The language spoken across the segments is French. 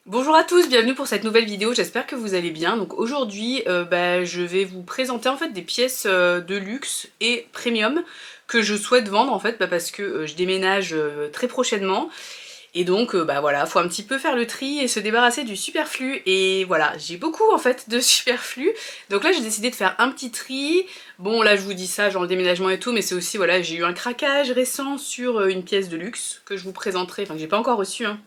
Bonjour à tous, bienvenue pour cette nouvelle vidéo, j'espère que vous allez bien. Donc aujourd'hui, je vais vous présenter en fait des pièces de luxe et premium que je souhaite vendre en fait parce que je déménage très prochainement. Et donc voilà, faut un petit peu faire le tri et se débarrasser du superflu. Et voilà, j'ai beaucoup en fait de superflu. Donc là j'ai décidé de faire un petit tri. Bon là je vous dis ça genre le déménagement et tout, mais c'est aussi voilà, j'ai eu un craquage récent sur une pièce de luxe que je vous présenterai, enfin que j'ai pas encore reçue hein.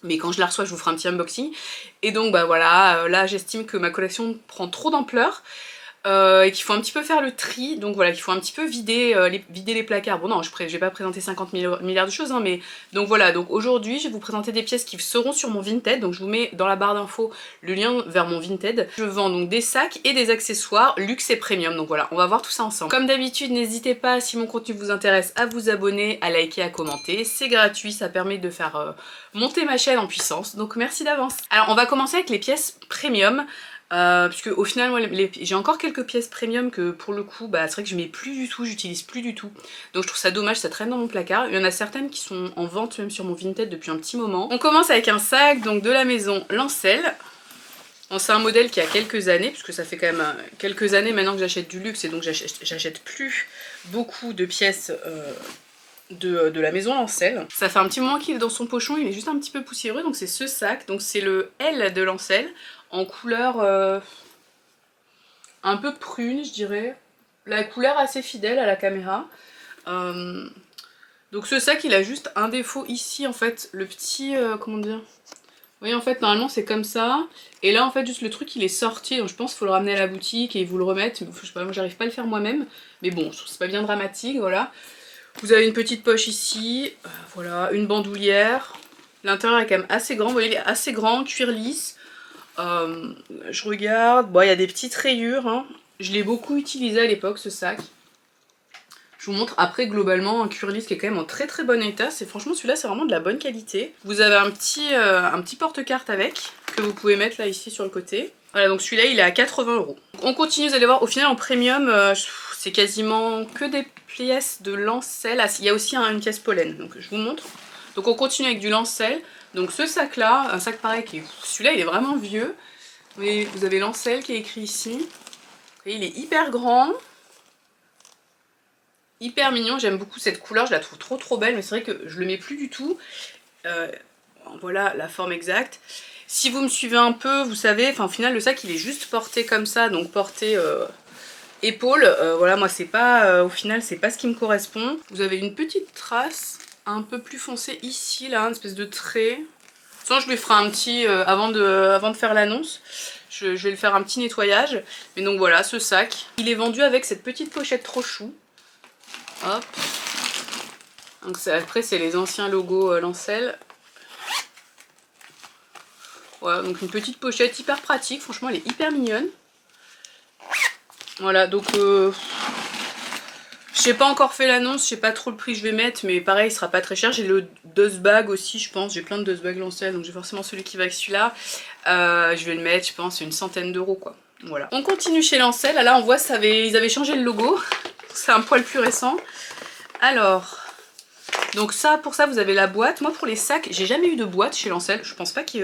Mais quand je la reçois, je vous ferai un petit unboxing. Et donc bah voilà, là j'estime que ma collection prend trop d'ampleur. Et qu'il faut un petit peu faire le tri, donc voilà, qu'il faut un petit peu vider, vider les placards. Bon non, je vais pas présenter 50 milliards de choses, hein, mais donc voilà, donc aujourd'hui je vais vous présenter des pièces qui seront sur mon Vinted, donc je vous mets dans la barre d'infos le lien vers mon Vinted. Je vends donc des sacs et des accessoires luxe et premium, donc voilà, on va voir tout ça ensemble. Comme d'habitude, n'hésitez pas, si mon contenu vous intéresse, à vous abonner, à liker, à commenter, c'est gratuit, ça permet de faire monter ma chaîne en puissance, donc merci d'avance. Alors on va commencer avec les pièces premium. Puisque au final moi, j'ai encore quelques pièces premium que pour le coup bah, c'est vrai que je mets plus du tout, j'utilise plus du tout. Donc je trouve ça dommage, ça traîne dans mon placard. Il y en a certaines qui sont en vente même sur mon Vinted depuis un petit moment. On commence avec un sac donc de la maison Lancel. Bon, c'est un modèle qui a quelques années, puisque ça fait quand même quelques années maintenant que j'achète du luxe et donc j'achète plus beaucoup de pièces de la maison Lancel. Ça fait un petit moment qu'il est dans son pochon, il est juste un petit peu poussiéreux, donc c'est ce sac. Donc c'est le L de Lancel en couleur un peu prune, je dirais. La couleur assez fidèle à la caméra. Euh, donc ce sac, il a juste un défaut ici, en fait, le petit... comment dire? Vous voyez, en fait, normalement, c'est comme ça. Et là, en fait, juste le truc, il est sorti. Donc je pense qu'il faut le ramener à la boutique et vous le remettre. Je sais pas, moi, j'arrive pas à le faire moi-même. Mais bon, je trouve que c'est pas bien dramatique, voilà. Vous avez une petite poche ici. Voilà, une bandoulière. L'intérieur est quand même assez grand. Vous voyez, il est assez grand, cuir lisse. Je regarde, bon il y a des petites rayures, hein. Je l'ai beaucoup utilisé à l'époque ce sac. Je vous montre après globalement un cuir lisse qui est quand même en très très bon état. C'est franchement celui-là c'est vraiment de la bonne qualité. Vous avez un petit porte-carte avec que vous pouvez mettre là ici sur le côté. Voilà donc celui-là il est à 80 €. On continue, vous allez voir au final en premium c'est quasiment que des pièces de Lancel. Ah, il y a aussi une pièce pollen donc je vous montre. Donc on continue avec du Lancel. Donc ce sac là, un sac pareil qui celui-là il est vraiment vieux. Vous avez Lancel qui est écrit ici. Et il est hyper grand. Hyper mignon, j'aime beaucoup cette couleur, je la trouve trop trop belle, mais c'est vrai que je le mets plus du tout. Euh, voilà la forme exacte. Si vous me suivez un peu, vous savez, enfin au final le sac il est juste porté comme ça, donc porté épaule. Voilà, moi c'est pas, au final c'est pas ce qui me correspond. Vous avez une petite trace un peu plus foncée ici, là, une espèce de trait. Sinon je lui ferai un petit, avant de faire l'annonce, je vais le faire un petit nettoyage. Mais donc voilà, ce sac, il est vendu avec cette petite pochette trop chou. Hop. Donc après c'est les anciens logos Lancel. Voilà, donc une petite pochette hyper pratique, franchement elle est hyper mignonne. Voilà, donc j'ai pas encore fait l'annonce, je sais pas trop le prix que je vais mettre, mais pareil il sera pas très cher. J'ai le dust bag aussi je pense, j'ai plein de dust bags Lancel, donc j'ai forcément celui qui va avec celui-là. Je vais le mettre je pense une centaine d'euros quoi. Voilà. On continue chez Lancel, là on voit ils avaient changé le logo, c'est un poil plus récent. Alors... donc ça, pour ça, vous avez la boîte. Moi, pour les sacs, j'ai jamais eu de boîte chez Lancel. Je pense pas qu'ils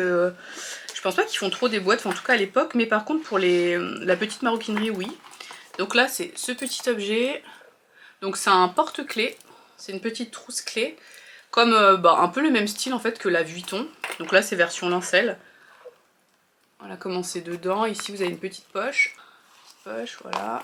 font trop des boîtes, enfin, en tout cas à l'époque. Mais par contre, pour la petite maroquinerie, oui. Donc là, c'est ce petit objet. Donc c'est un porte-clés. C'est une petite trousse clé. Comme un peu le même style en fait que la Vuitton. Donc là, c'est version Lancel. Voilà comment c'est dedans. Ici, vous avez une petite poche. Poche, voilà.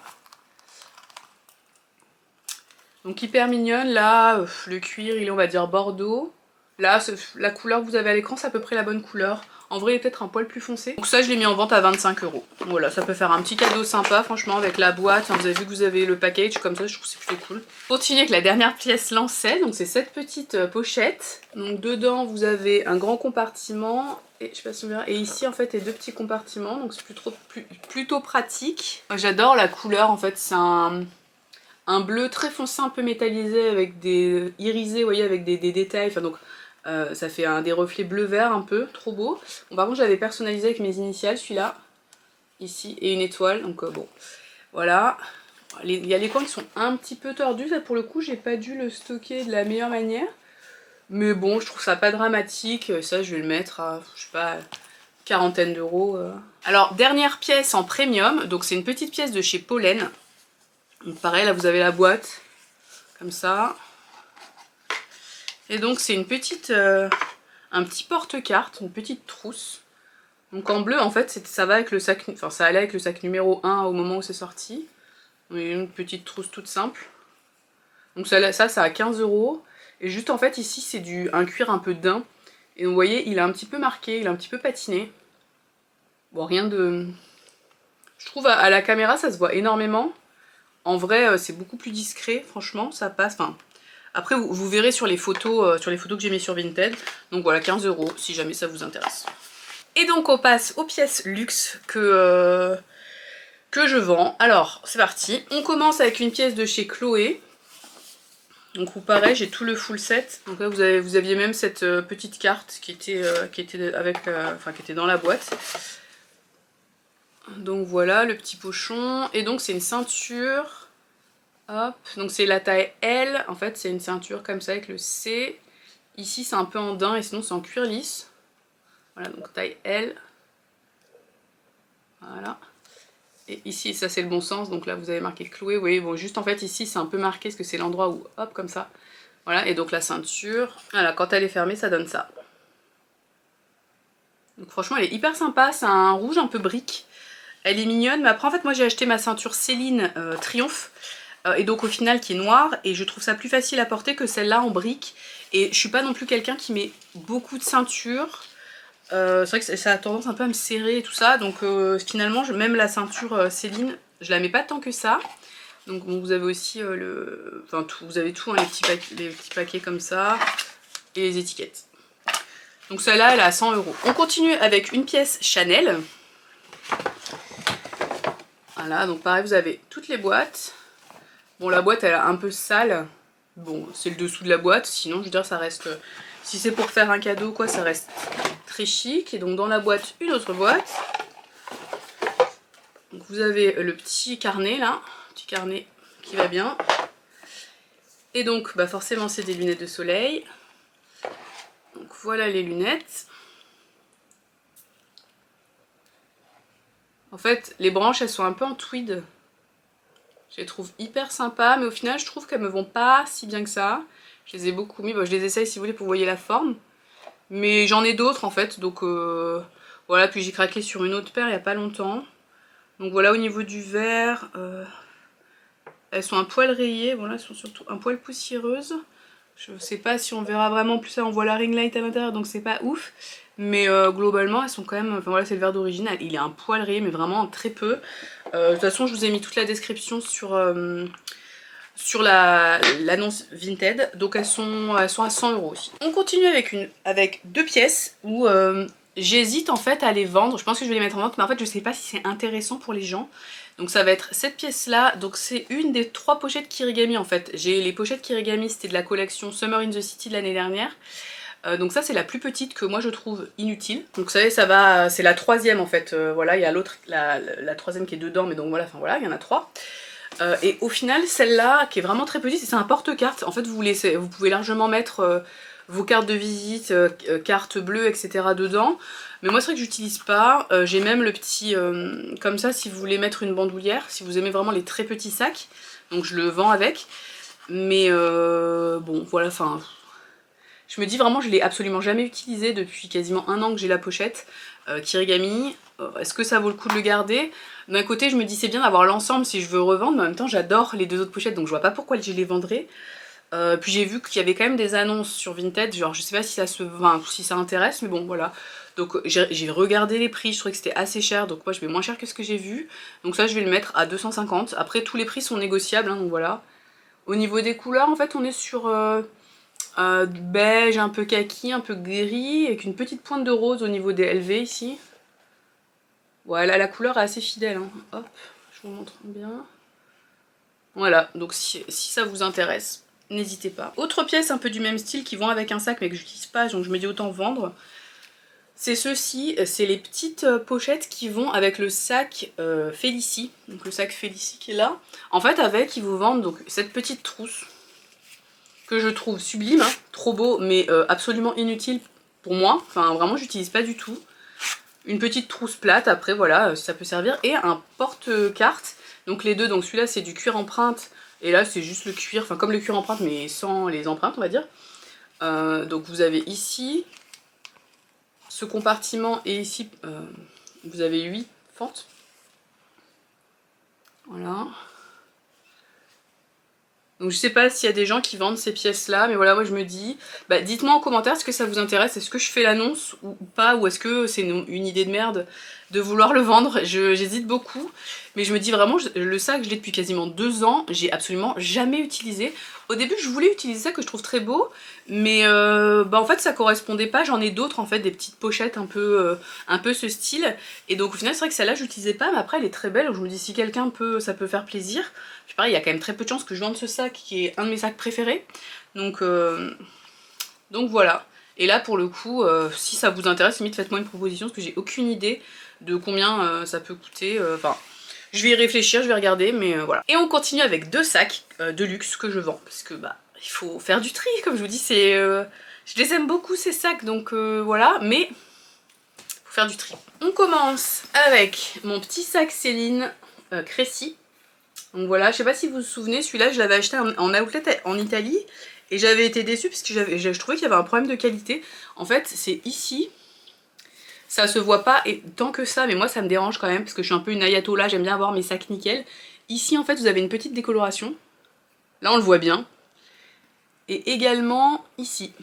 Donc hyper mignonne, là, le cuir il est on va dire bordeaux. Là, la couleur que vous avez à l'écran c'est à peu près la bonne couleur. En vrai il est peut-être un poil plus foncé. Donc ça je l'ai mis en vente à 25 €. Voilà, ça peut faire un petit cadeau sympa franchement avec la boîte. Enfin, vous avez vu que vous avez le package comme ça, je trouve que c'est plutôt cool. Continue avec la dernière pièce Lancel, donc c'est cette petite pochette. Donc dedans vous avez un grand compartiment. Et, je sais pas si on verra. Et ici en fait il y a deux petits compartiments, donc c'est plutôt pratique. Moi j'adore la couleur en fait, c'est un bleu très foncé, un peu métallisé, avec des irisés, vous voyez, avec des détails. Enfin, donc, ça fait des reflets bleu-vert un peu, trop beau. Bon, par contre, j'avais personnalisé avec mes initiales, celui-là, ici, et une étoile. Donc, bon, voilà. Il y a les coins qui sont un petit peu tordus. Ça, pour le coup, j'ai pas dû le stocker de la meilleure manière. Mais bon, je trouve ça pas dramatique. Ça, je vais le mettre à, je sais pas, quarantaine d'euros. Alors, dernière pièce en premium, donc c'est une petite pièce de chez Pollen. Donc pareil, là vous avez la boîte, comme ça. Et donc c'est une petite, un petit porte-carte, une petite trousse. Donc en bleu, en fait, ça va avec le sac, enfin ça allait avec le sac numéro 1 au moment où c'est sorti. On a une petite trousse toute simple. Donc ça a 15 euros. Et juste en fait ici c'est un cuir un peu daim. Et vous voyez il est un petit peu marqué, il est un petit peu patiné. Bon rien de... Je trouve à la caméra ça se voit énormément. En vrai c'est beaucoup plus discret, franchement ça passe. Enfin, après vous verrez sur les photos que j'ai mis sur Vinted. Donc voilà 15 euros si jamais ça vous intéresse. Et donc on passe aux pièces luxe que je vends. Alors c'est parti. On commence avec une pièce de chez Chloé. Donc pareil, j'ai tout le full set. Donc là vous aviez même cette petite carte qui était qui était dans la boîte. Donc voilà le petit pochon. Et donc c'est une ceinture. Hop. Donc c'est la taille L. En fait c'est une ceinture comme ça avec le C. Ici c'est un peu en daim et sinon c'est en cuir lisse. Voilà donc taille L. Voilà. Et ici ça c'est le bon sens. Donc là vous avez marqué Chloé. Oui bon juste en fait ici c'est un peu marqué parce que c'est l'endroit où hop comme ça. Voilà, et donc la ceinture, voilà, quand elle est fermée, ça donne ça. Donc franchement, elle est hyper sympa, c'est un rouge un peu brique. Elle est mignonne, mais après en fait, moi j'ai acheté ma ceinture Céline Triomphe, et donc au final qui est noire, et je trouve ça plus facile à porter que celle-là en brique. Et je suis pas non plus quelqu'un qui met beaucoup de ceintures. C'est vrai que ça a tendance un peu à me serrer et tout ça, donc finalement, même la ceinture Céline, je la mets pas tant que ça. Donc bon, vous avez aussi vous avez tout, hein, les petits paquets comme ça, et les étiquettes. Donc celle-là, elle est à 100 euros. On continue avec une pièce Chanel. Voilà, donc pareil, vous avez toutes les boîtes. Bon, la boîte, elle est un peu sale. Bon, c'est le dessous de la boîte, sinon, je veux dire, ça reste... Si c'est pour faire un cadeau, quoi, ça reste très chic. Et donc dans la boîte, une autre boîte. Donc vous avez le petit carnet, là. Petit carnet qui va bien. Et donc bah forcément c'est des lunettes de soleil. Donc voilà les lunettes. En fait les branches elles sont un peu en tweed. Je les trouve hyper sympas mais au final je trouve qu'elles me vont pas si bien que ça. Je les ai beaucoup mis, bon, je les essaye si vous voulez pour vous voyez la forme. Mais j'en ai d'autres en fait donc voilà, puis j'ai craqué sur une autre paire il n'y a pas longtemps. Donc voilà au niveau du verre. Elles sont un poil rayées, bon là elles sont surtout un poil poussiéreuses. Je sais pas si on verra vraiment, plus ça on voit la ring light à l'intérieur donc c'est pas ouf. Mais globalement elles sont quand même, enfin voilà c'est le verre d'origine, il est un poil rayé mais vraiment très peu. De toute façon je vous ai mis toute la description sur l'annonce Vinted, donc elles sont à 100 euros aussi. On continue avec deux pièces où j'hésite en fait à les vendre, je pense que je vais les mettre en vente mais en fait je sais pas si c'est intéressant pour les gens. Donc ça va être cette pièce là, donc c'est une des 3 pochettes Kirigami en fait. J'ai les pochettes Kirigami, c'était de la collection Summer in the City de l'année dernière. Donc ça c'est la plus petite que moi je trouve inutile. Donc vous savez ça va, c'est la 3e en fait, voilà il y a l'autre, la 3e qui est dedans mais donc voilà, enfin voilà il y en a 3. Et au final celle-là qui est vraiment très petite, c'est un porte-carte. En fait vous pouvez largement mettre vos cartes de visite, cartes bleues etc dedans. Mais moi c'est vrai que j'utilise pas, j'ai même le petit, comme ça si vous voulez mettre une bandoulière, si vous aimez vraiment les très petits sacs, donc je le vends avec. Mais bon voilà, enfin, je me dis vraiment je l'ai absolument jamais utilisé depuis quasiment 1 an que j'ai la pochette Kirigami. Est-ce que ça vaut le coup de le garder? D'un côté je me dis c'est bien d'avoir l'ensemble si je veux revendre, mais en même temps j'adore les 2 autres pochettes donc je vois pas pourquoi je les vendrais. Puis j'ai vu qu'il y avait quand même des annonces sur Vinted, genre je sais pas si ça se vend, si ça intéresse, mais bon voilà. Donc j'ai regardé les prix, je trouvais que c'était assez cher, donc moi je mets moins cher que ce que j'ai vu. Donc ça je vais le mettre à 250, après tous les prix sont négociables, hein, donc voilà. Au niveau des couleurs en fait on est sur du beige, un peu kaki, un peu gris, avec une petite pointe de rose au niveau des LV ici. Voilà, la couleur est assez fidèle, hein. Hop, je vous montre bien. Voilà, donc si ça vous intéresse, n'hésitez pas. Autre pièce un peu du même style qui vont avec un sac mais que j'utilise pas, donc je me dis autant vendre. C'est ceci, c'est les petites pochettes qui vont avec le sac Félicie, donc le sac Félicie qui est là. En fait avec, ils vous vendent donc cette petite trousse que je trouve sublime, hein, trop beau mais absolument inutile pour moi. Enfin vraiment j'utilise pas du tout. Une petite trousse plate, après voilà, ça peut servir. Et un porte-carte, donc les deux, donc celui-là c'est du cuir empreinte, et là c'est juste le cuir, enfin comme le cuir empreinte mais sans les empreintes on va dire. Donc vous avez ici ce compartiment et ici vous avez 8 fentes. Voilà. Donc je sais pas s'il y a des gens qui vendent ces pièces là, mais voilà, moi je me dis, bah dites-moi en commentaire est-ce que ça vous intéresse, est-ce que je fais l'annonce ou pas, ou est-ce que c'est une idée de merde de vouloir le vendre. J'hésite beaucoup, mais je me dis vraiment, le sac je l'ai depuis quasiment 2 ans, j'ai absolument jamais utilisé. Au début je voulais utiliser ça que je trouve très beau, mais bah en fait ça correspondait pas, j'en ai d'autres en fait, des petites pochettes un peu ce style, et donc au final c'est vrai que celle-là j'utilisais pas, mais après elle est très belle, donc je me dis si quelqu'un peut, ça peut faire plaisir. Puis pareil, il y a quand même très peu de chances que je vende ce sac qui est un de mes sacs préférés, donc voilà. Et là pour le coup, si ça vous intéresse, limite faites-moi une proposition parce que j'ai aucune idée de combien ça peut coûter, enfin je vais y réfléchir, je vais regarder, mais voilà. Et on continue avec 2 sacs de luxe que je vends, parce que bah il faut faire du tri, comme je vous dis, c'est je les aime beaucoup ces sacs, donc voilà, mais faut faire du tri. On commence avec mon petit sac Céline Crécy. Donc voilà, je sais pas si vous vous souvenez, celui-là je l'avais acheté en outlet en Italie et j'avais été déçue parce que je trouvais qu'il y avait un problème de qualité. En fait, c'est ici, ça se voit pas et tant que ça, mais moi ça me dérange quand même parce que je suis un peu une ayatollah, j'aime bien avoir mes sacs nickel. Ici en fait vous avez une petite décoloration, là on le voit bien. Et également ici,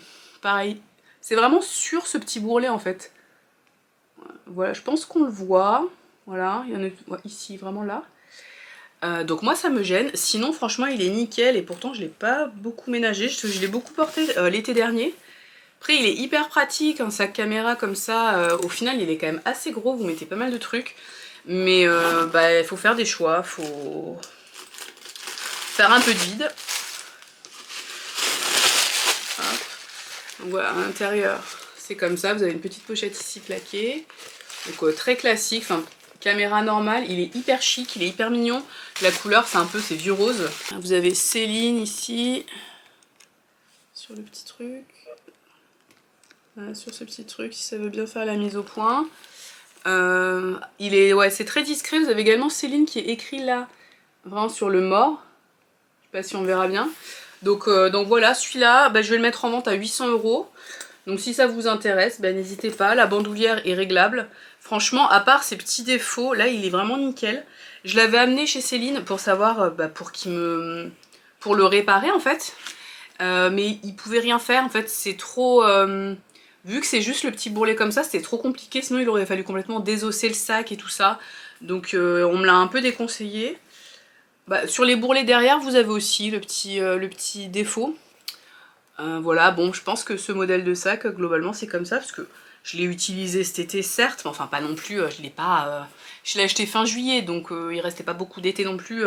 pareil. C'est vraiment sur ce petit bourrelet en fait. Voilà, je pense qu'on le voit. Voilà, il y en a ici, vraiment là. Donc moi ça me gêne, sinon franchement il est nickel et pourtant je l'ai pas beaucoup ménagé, je l'ai beaucoup porté l'été dernier. Après il est hyper pratique, un sac caméra comme ça, au final il est quand même assez gros, vous mettez pas mal de trucs. Mais bah il faut faire des choix, faut faire un peu de vide. Hop. Donc voilà, à l'intérieur c'est comme ça, vous avez une petite pochette ici plaquée. Donc très classique, enfin caméra normale, il est hyper chic, il est hyper mignon. La couleur c'est un peu, c'est vieux rose. Vous avez Céline ici, sur le petit truc. Voilà, sur ce petit truc, si ça veut bien faire la mise au point. Il est, ouais, c'est très discret. Vous avez également Céline qui est écrit là, vraiment sur le mort. Je sais pas si on verra bien. Donc voilà, celui-là, bah, je vais le mettre en vente à 800 €. Donc si ça vous intéresse, bah, n'hésitez pas. La bandoulière est réglable. Franchement, à part ces petits défauts, là il est vraiment nickel. Je l'avais amené chez Céline pour savoir, bah, pour le réparer en fait. Mais il pouvait rien faire, en fait c'est trop... vu que c'est juste le petit bourrelet comme ça, c'était trop compliqué, sinon il aurait fallu complètement désosser le sac et tout ça. Donc on me l'a un peu déconseillé. Bah, sur les bourrelets derrière, vous avez aussi le petit défaut. Voilà, bon, je pense que ce modèle de sac, globalement, c'est comme ça, parce que je l'ai utilisé cet été, certes, mais enfin pas non plus, je l'ai pas... je l'ai acheté fin juillet, donc il restait pas beaucoup d'été non plus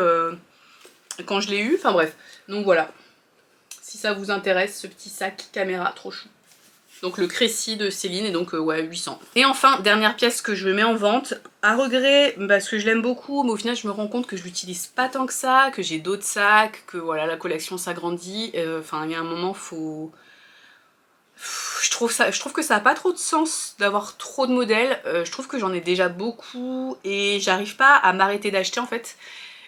quand je l'ai eu, enfin bref. Donc voilà, si ça vous intéresse, ce petit sac caméra, trop chou. Donc le Crécy de Céline, et donc ouais, 800. Et enfin, dernière pièce que je mets en vente, à regret, parce que je l'aime beaucoup, mais au final je me rends compte que je l'utilise pas tant que ça, que j'ai d'autres sacs, que voilà, la collection s'agrandit. Enfin, il y a un moment, je trouve que ça a pas trop de sens d'avoir trop de modèles. Je trouve que j'en ai déjà beaucoup, et j'arrive pas à m'arrêter d'acheter en fait.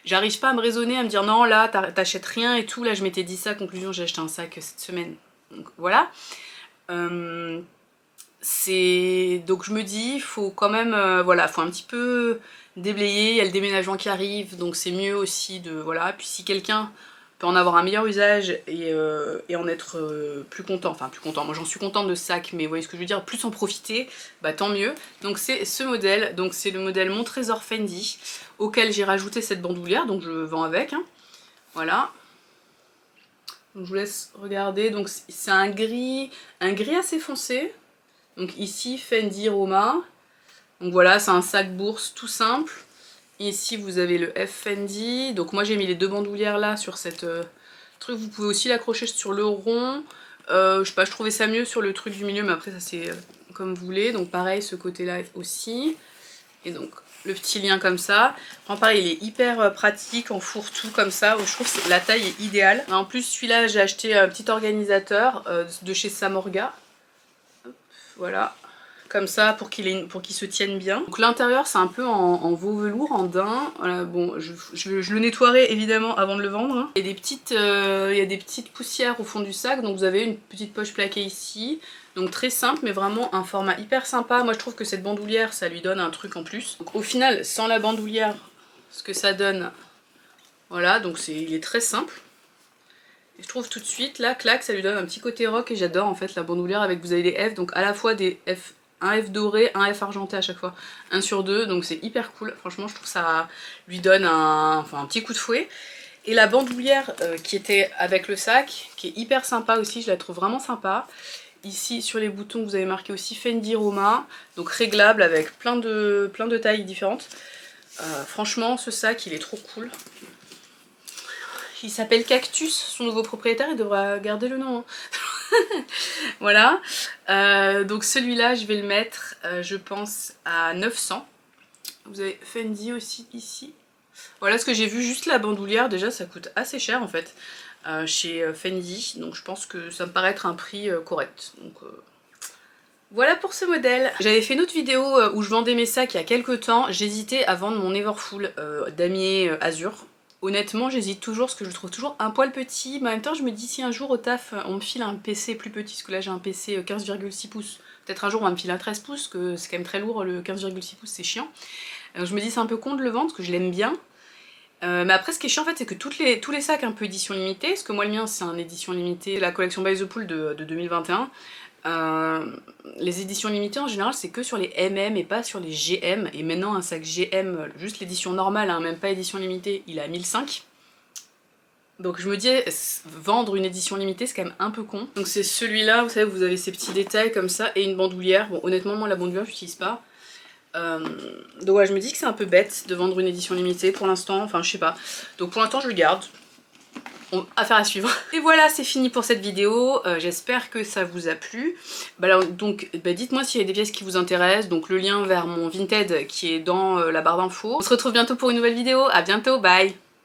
J'arrive pas à me raisonner, à me dire non, là, t'achètes rien et tout. Là, je m'étais dit ça, conclusion, j'ai acheté un sac cette semaine. Donc voilà. Donc je me dis, faut quand même, voilà, faut un petit peu déblayer, il y a le déménagement qui arrive, donc c'est mieux aussi de, voilà, puis si quelqu'un peut en avoir un meilleur usage et en être plus content, enfin plus content, moi j'en suis contente de ce sac, mais vous voyez ce que je veux dire, plus en profiter, bah tant mieux. Donc c'est ce modèle, donc c'est le modèle Mon Trésor Fendi, auquel j'ai rajouté cette bandoulière, donc je vends avec, hein. Voilà. Donc je vous laisse regarder, donc c'est un gris assez foncé. Donc ici Fendi Roma. Donc voilà, c'est un sac bourse tout simple. Ici vous avez le F Fendi. Donc moi j'ai mis les deux bandoulières là sur cette truc. Vous pouvez aussi l'accrocher sur le rond. Je sais pas, je trouvais ça mieux sur le truc du milieu, mais après ça c'est comme vous voulez. Donc pareil, ce côté là aussi. Et donc le petit lien comme ça. Enfin, pareil, il est hyper pratique en fourre-tout comme ça. Je trouve que la taille est idéale. En plus, celui-là, j'ai acheté un petit organisateur de chez Samorga. Hop, voilà, comme ça pour qu'il se tienne bien. Donc l'intérieur c'est un peu en veau velours, en daim. Voilà, bon, je le nettoierai évidemment avant de le vendre. Hein. Il y a des petites poussières au fond du sac, donc vous avez une petite poche plaquée ici. Donc très simple mais vraiment un format hyper sympa. Moi je trouve que cette bandoulière ça lui donne un truc en plus. Donc au final sans la bandoulière ce que ça donne, voilà, donc il est très simple. Et je trouve tout de suite là, clac, ça lui donne un petit côté rock et j'adore en fait la bandoulière avec, vous avez des F, donc à la fois des F, un F doré, un F argenté à chaque fois, 1 sur 2, donc c'est hyper cool. Franchement je trouve ça lui donne un petit coup de fouet. Et la bandoulière qui était avec le sac, qui est hyper sympa aussi, je la trouve vraiment sympa. Ici sur les boutons vous avez marqué aussi Fendi Roma, donc réglable avec plein de tailles différentes. Franchement ce sac il est trop cool. Il s'appelle Cactus, son nouveau propriétaire, il devra garder le nom. Hein. Voilà, donc celui-là je vais le mettre je pense à 900. Vous avez Fendi aussi ici. Voilà ce que j'ai vu, juste la bandoulière déjà ça coûte assez cher en fait chez Fendi, donc je pense que ça me paraît être un prix correct. Donc, voilà pour ce modèle. J'avais fait une autre vidéo où je vendais mes sacs il y a quelques temps, j'hésitais à vendre mon Everfull damier azur. Honnêtement j'hésite toujours parce que je le trouve toujours un poil petit, mais en même temps je me dis si un jour au taf on me file un PC plus petit, parce que là j'ai un PC 15,6 pouces, peut-être un jour on va me filer un 13 pouces, que c'est quand même très lourd le 15,6 pouces, c'est chiant. Je me dis c'est un peu con de le vendre parce que je l'aime bien. Mais après ce qui est chiant en fait c'est que tous les sacs un peu édition limitée, parce que moi le mien c'est un édition limitée, la collection By The Pool de 2021. Les éditions limitées en général c'est que sur les MM et pas sur les GM, et maintenant un sac GM, juste l'édition normale, hein, même pas édition limitée, il est à 1005. Donc je me dis, vendre une édition limitée c'est quand même un peu con. Donc c'est celui-là, vous savez, vous avez ces petits détails comme ça et une bandoulière. Bon honnêtement moi la bandoulière j'utilise pas. Donc ouais, je me dis que c'est un peu bête de vendre une édition limitée pour l'instant, enfin je sais pas. Donc pour l'instant je le garde. Affaire à suivre. Et voilà, c'est fini pour cette vidéo. J'espère que ça vous a plu. Donc dites-moi s'il y a des pièces qui vous intéressent. Donc le lien vers mon Vinted qui est dans la barre d'infos. On se retrouve bientôt pour une nouvelle vidéo. À bientôt, bye!